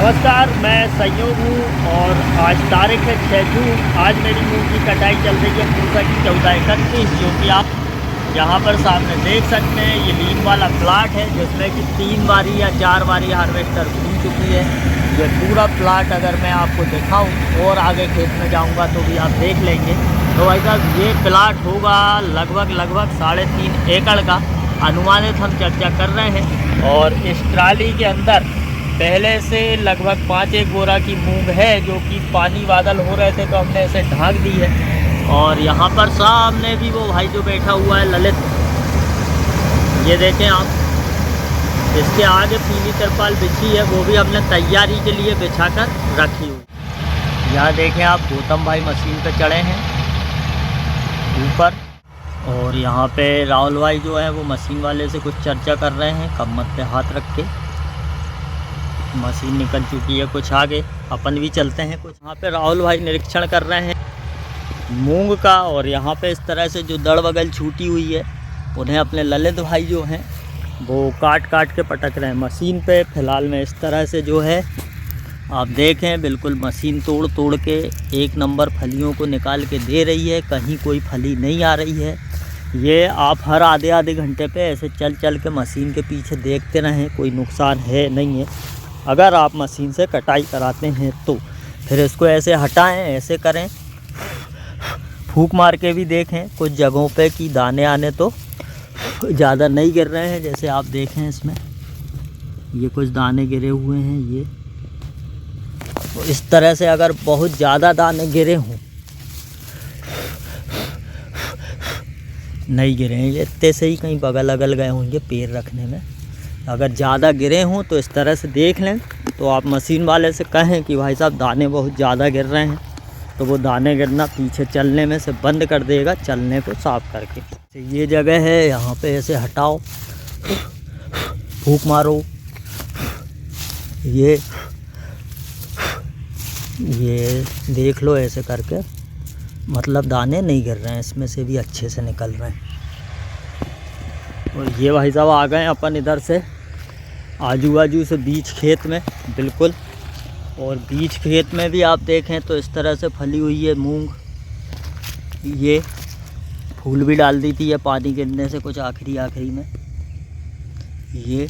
नमस्कार, मैं संयोग हूँ और आज तारीख है 6 जून। आज मेरी मूंग की कटाई चल रही है पूसा की 1431, जो कि आप यहाँ पर सामने देख सकते हैं। ये लीन वाला प्लाट है जिसमें कि 3 बारी या 4 बारी हार्वेस्टर घूम चुकी है। ये पूरा प्लाट अगर मैं आपको दिखाऊँ और आगे खेत में जाऊँगा तो भी आप देख लेंगे। तो भाई साहब ये प्लाट होगा लगभग 3.5 एकड़ का अनुमानित हम चर्चा कर रहे हैं। और इस ट्राली के अंदर पहले से लगभग 5-1 बोरा की मूंग है, जो कि पानी बादल हो रहे थे तो हमने इसे ढांक दी है। और यहाँ पर सामने भी वो भाई जो बैठा हुआ है ललित, ये देखें आप, इसके आगे पीली तिरपाल बिछी है, वो भी हमने तैयारी के लिए बिछा कर रखी हुई। यहाँ देखें आप, गौतम भाई मशीन पे चढ़े हैं ऊपर, और यहाँ पे राहुल भाई जो है वो मशीन वाले से कुछ चर्चा कर रहे हैं, कमर पे हाथ रख के। मशीन निकल चुकी है कुछ आगे, अपन भी चलते हैं कुछ। यहाँ पे राहुल भाई निरीक्षण कर रहे हैं मूंग का, और यहाँ पे इस तरह से जो दड़ बगल छूटी हुई है उन्हें अपने ललित भाई जो हैं वो काट के पटक रहे हैं मशीन पे। फ़िलहाल में इस तरह से जो है आप देखें, बिल्कुल मशीन तोड़ के 1 नंबर फलियों को निकाल के दे रही है, कहीं कोई फली नहीं आ रही है। ये आप हर आधे घंटे पे ऐसे चल के मशीन के पीछे देखते रहें, कोई नुकसान है नहीं है। अगर आप मशीन से कटाई कराते हैं तो फिर इसको ऐसे हटाएं, ऐसे करें, फूंक मार के भी देखें कुछ जगहों पे कि दाने आने तो ज़्यादा नहीं गिर रहे हैं। जैसे आप देखें इसमें ये कुछ दाने गिरे हुए हैं, ये तो इस तरह से अगर बहुत ज़्यादा दाने गिरे हों, नहीं गिरे हैं, ये इतने से ही कहीं बगल अगल गए होंगे पैर रखने में। अगर ज़्यादा गिरे हों तो इस तरह से देख लें, तो आप मशीन वाले से कहें कि भाई साहब दाने बहुत ज़्यादा गिर रहे हैं, तो वो दाने गिरना पीछे चलने में से बंद कर देगा, चलने को साफ़ करके। तो ये जगह है, यहाँ पे ऐसे हटाओ, फूंक मारो, ये देख लो ऐसे करके, मतलब दाने नहीं गिर रहे हैं, इसमें से भी अच्छे से निकल रहे हैं। और ये भाई साहब आ गए अपन इधर से आजू बाजू से बीच खेत में बिल्कुल, और बीच खेत में भी आप देखें तो इस तरह से फली हुई है मूंग। ये फूल भी डाल दी थी, ये पानी गिरने से कुछ आखिरी में ये।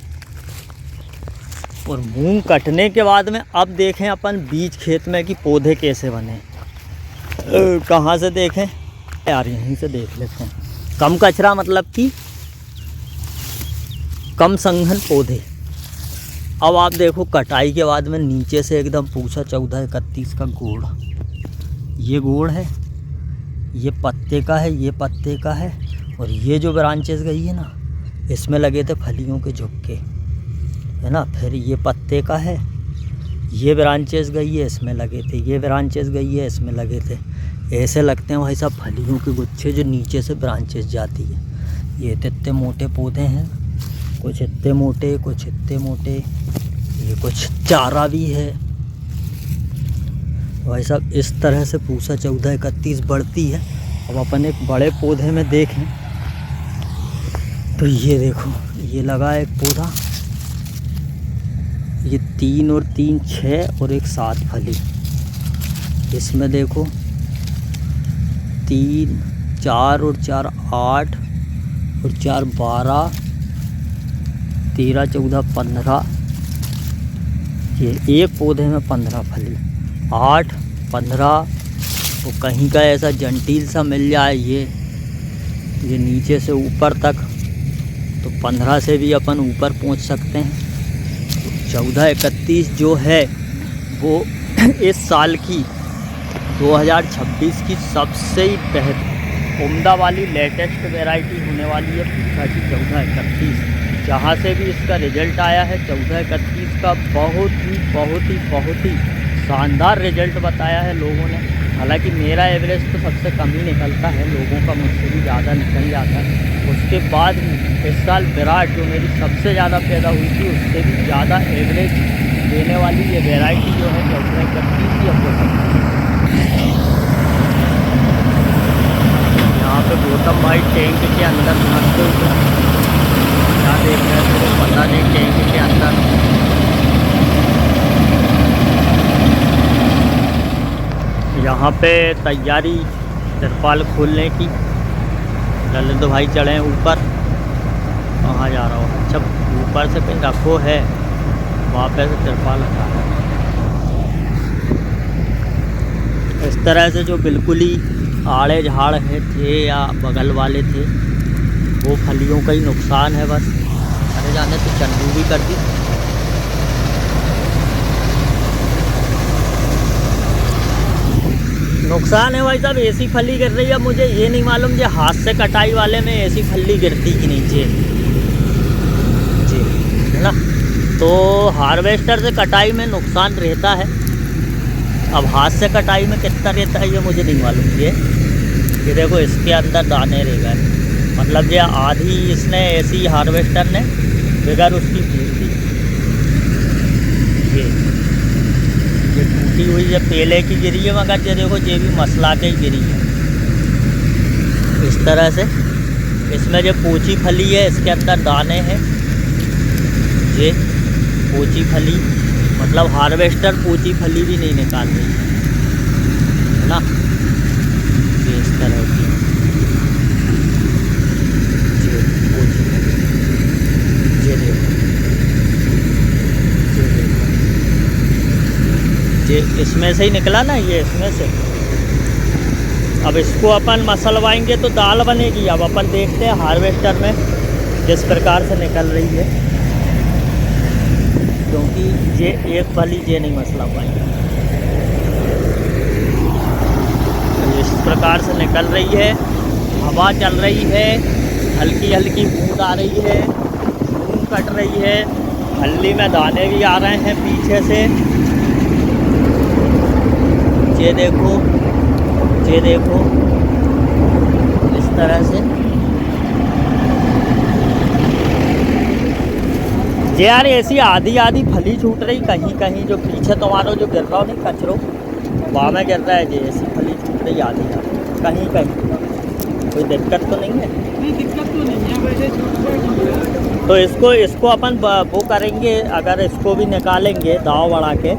और मूंग कटने के बाद में अब देखें अपन बीच खेत में कि पौधे कैसे बने। कहाँ से देखें यार, यहीं से देख लेते हैं। कम कचरा, मतलब कि कम संघन पौधे। अब आप देखो कटाई के बाद में नीचे से एकदम पूछा 1431 का गोड़, ये गोड़ है, ये पत्ते का है, ये पत्ते का है, और ये जो ब्रांचेस गई है ना, इसमें लगे थे फलियों के झुक्के, है ना। फिर ये पत्ते का है, ये ब्रांचेस गई है, इसमें लगे थे, ये ब्रांचेस गई है, इसमें लगे थे। ऐसे लगते हैं भाई साहब फलियों के गुच्छे जो नीचे से ब्रांचेस जाती है। ये इतने मोटे पौधे हैं, कुछ इतने मोटे, कुछ इतने मोटे, ये कुछ चारा भी है भाई साहब। इस तरह से पूसा 1431 बढ़ती है। अब अपन एक बड़े पौधे में देखें तो ये देखो, ये लगा एक पौधा, ये 3 और 3 6 और एक 7 फली। इसमें देखो 3 4 और 4 8 और 4 12 13 14 15, ये एक पौधे में 15 फली, 8 15, तो कहीं का ऐसा जंटील सा मिल जाए ये नीचे से ऊपर तक, तो 15 से भी अपन ऊपर पहुंच सकते हैं। 1431 जो है वो इस साल की 2026 की सबसे ही बेहतर उम्दा वाली लेटेस्ट वैरायटी होने वाली है पूसा की 1431। जहाँ से भी इसका रिज़ल्ट आया है 1431 का बहुत ही शानदार रिज़ल्ट बताया है लोगों ने। हालांकि मेरा एवरेज तो सबसे कम ही निकलता है, लोगों का मुझसे भी ज़्यादा निकल जाता है। उसके बाद इस साल विराट जो मेरी सबसे ज़्यादा पैदा हुई थी, उससे भी ज़्यादा एवरेज देने वाली ये वैरायटी जो है 1431 की हो सकती है। यहाँ पे गौतम भाई टैंक के अंदर फंसते हुए क्या देख रहे थे, पता नहीं। टैंक के अंदर यहाँ पे तैयारी तिरपाल खोलने की। ललित भाई चढ़े हैं ऊपर। कहाँ जा रहा हो? अच्छा, ऊपर से कहीं रखो है, वहाँ पे से तिरपाल हटा है। इस तरह से जो बिल्कुल ही आड़े झाड़ है थे या बगल वाले थे, वो फलियों का ही नुकसान है बस। अरे जाने तो चन्नू भी कर दी। नुकसान है भाई साहब, ऐसी फली गिर रही है। मुझे ये नहीं मालूम ये हाथ से कटाई वाले में ऐसी फली गिरती कि नीचे जी, है ना। तो हार्वेस्टर से कटाई में नुकसान रहता है। अब हाथ से कटाई में कितना रहता है ये मुझे नहीं मालूम। ये देखो इसके अंदर दाने रह गए, मतलब ये आधी इसने ऐसी हार्वेस्टर ने बगैर उसकी भूल दी। ये टूटी हुई ये पहले की गिरी है, मगर ये देखो ये भी मसला के ही गिरी है इस तरह से। इसमें जो पोची फली है इसके अंदर दाने हैं। ये पोची फली मतलब हार्वेस्टर पोची फली भी नहीं निकाल रही है ना। ये इस तरह की ये पोची ये देखो, ये इसमें से ही निकला ना, ये इसमें से। अब इसको अपन मसलवाएंगे तो दाल बनेगी। अब अपन देखते हैं हार्वेस्टर में जिस प्रकार से निकल रही है, क्योंकि ये एक फली ये नहीं मसला पाएंगे। इस प्रकार से निकल रही है, हवा चल रही है, हल्की हल्की बूंद आ रही है, बूंद कट रही है, फली में दाने भी आ रहे हैं पीछे से। ये देखो, ये देखो इस तरह से। ये यार ऐसी आधी आधी फली छूट रही कहीं कहीं, जो पीछे तुम्हारा जो गिर रहा हो नहीं कचरो, वहाँ में गिर रहा है। ये ऐसी फली छूट रही आधी आधी कहीं कहीं। कोई दिक्कत तो नहीं है? नहीं, दिक्कत तो नहीं है, वैसे छूट। तो इसको अपन वो करेंगे, अगर इसको भी निकालेंगे दाव बढ़ा के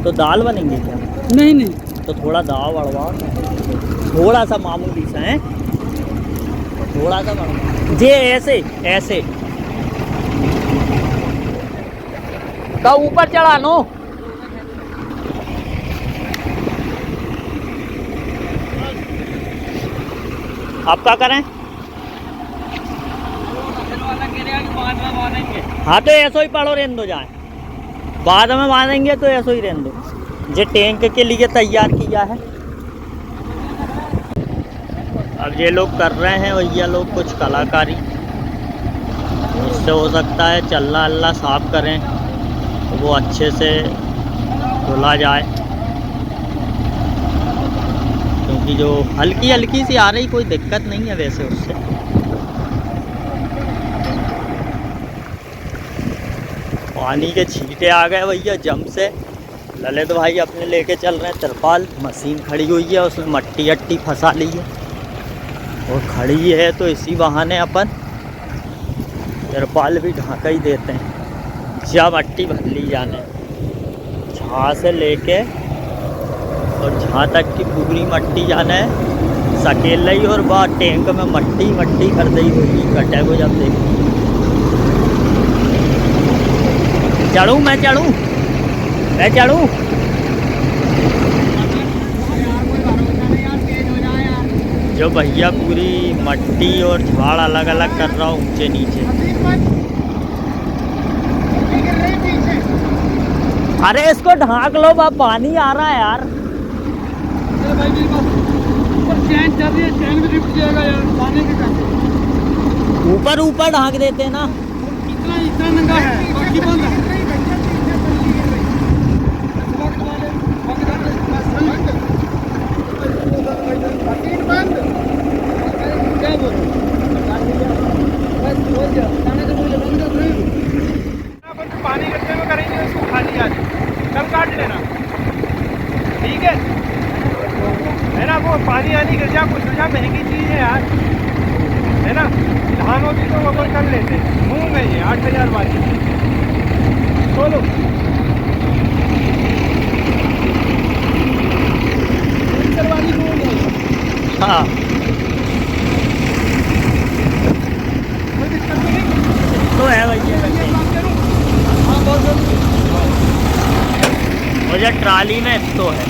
तो दाल बनेंगे क्या? नहीं नहीं, तो थोड़ा दाव बढ़वाओ, थोड़ा सा मामूली सा है, थोड़ा सा बढ़वा। ये ऐसे ऐसे का ऊपर चढ़ा नो। आप क्या करें? हाँ तो ऐसो ही पढ़ो, रहने दो, जाए बाद में बांधेंगे तो ऐसो ही रहने दो। ये टैंक के लिए तैयार किया है। अब ये लोग कर रहे हैं भैया लोग कुछ कलाकारी। इससे हो सकता है चल्ला अल्ला साफ करें तो वो अच्छे से धुला जाए, क्योंकि जो हल्की हल्की सी आ रही कोई दिक्कत नहीं है वैसे उससे। पानी के छींटे आ गए भैया जम से। ललित भाई अपने लेके चल रहे हैं तिरपाल। मशीन खड़ी हुई है, उसमें मट्टी अट्टी फंसा ली है और खड़ी है, तो इसी बहाने अपन तिरपाल भी ढाका ही देते हैं। जब मट्टी भर ली जाने, जहाँ से लेके और जहाँ तक की पूरी मट्टी जाना है सकेल ही, और वह टैंक में मट्टी मट्टी कर दी हुई कटे को। जब देखी चढ़ूँ, मैं चढ़ूँ, मैं चढ़ूँ। जो भैया पूरी मट्टी और झाड़ अलग अलग कर रहा हूँ ऊंचे नीचे। अरे इसको ढांक लो, बा पानी आ रहा है यार। ऊपर ऊपर ढांक देते हैं ना। इतना इतना नंगा है, बाकी बंद है। पानी गड्ढे में करेंगे, उसको खाली आज कल काट लेना, ठीक है ना। वो पानी आनी गिर जा, कुछ हो जा, महंगी चीज़ है यार, है ना। धान होती तो अपन कर लेते। मूंग है ये 8000 वाली, बोलो। मुझे ट्राली में तो है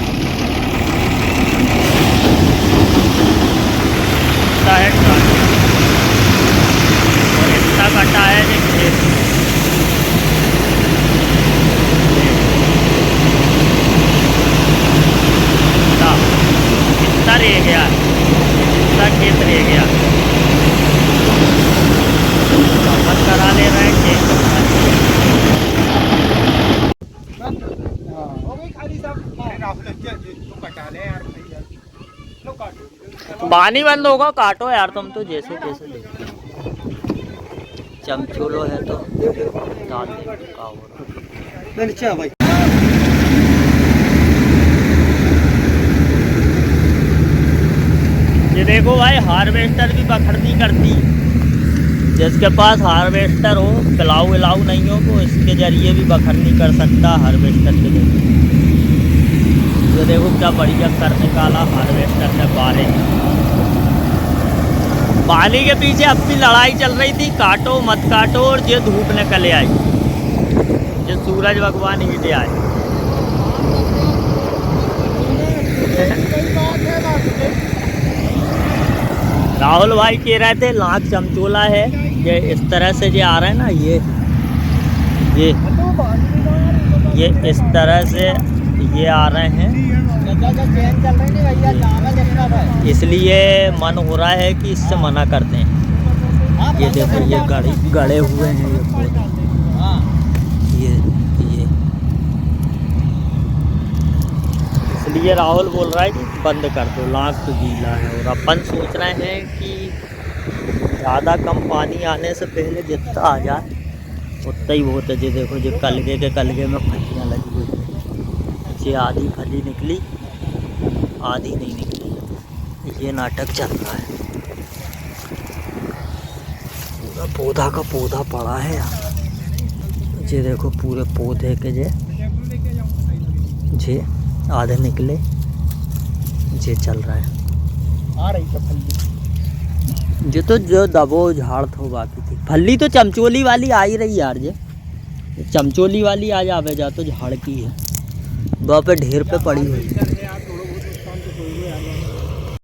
ट्राली और इतना कटा है जो खेत कितना रह गया, कितना खेत रह गया। वापस करा ले रहे हैं खेत। हो गई खाली सब। तो कटा ले यार भैया, लो काटो। पानी बंद होगा, काटो यार तुम तो जैसे तैसे देखो। चमचोलो है तो डाल दे का हो रहा भाई। ये देखो भाई, हार्वेस्टर भी बखर नहीं करती। जिसके पास हार्वेस्टर हो, प्लाऊ विलाऊ नहीं हो, तो इसके जरिए भी बखर नहीं कर सकता हार्वेस्टर के जरिए। ये देखो क्या बढ़िया कर निकाला हार्वेस्टर ने बारिश। पानी के पीछे अपनी लड़ाई चल रही थी, काटो मत काटो, और ये धूप निकल आई, ये सूरज भगवान ही दे आए। राहुल भाई कह रहे थे लाख चमचोला है, ये इस तरह से जो आ रहा है ना, ये इस तरह से ये आ रहे हैं, इसलिए मन हो रहा है कि इससे मना करते हैं। ये देखो ये गड़े हुए हैं ये इसलिए राहुल बोल रहा है कि बंद कर दो, लाख तो गीला है। और अपन सोच रहे हैं कि ज़्यादा कम पानी आने से पहले जितना आ जाए उतना ही बहुत है। ये देखो जो कलगे में फलियाँ लगी हुई है, ये आधी फली निकली आधी नहीं निकली, ये नाटक चल रहा है। पूरा पौधा का पौधा पड़ा है यार, ये देखो पूरे पौधे के जे आधे निकले, ये चल रहा है। आ रही तो फल्ली, जो तो जो दबो झाड़ तो बाकी थी, फल्ली तो चमचोली वाली आ ही रही यार। ये चमचोली वाली आ जावे जा तो झाड़ की है, वहाँ पे ढेर पे पड़ी हुई है।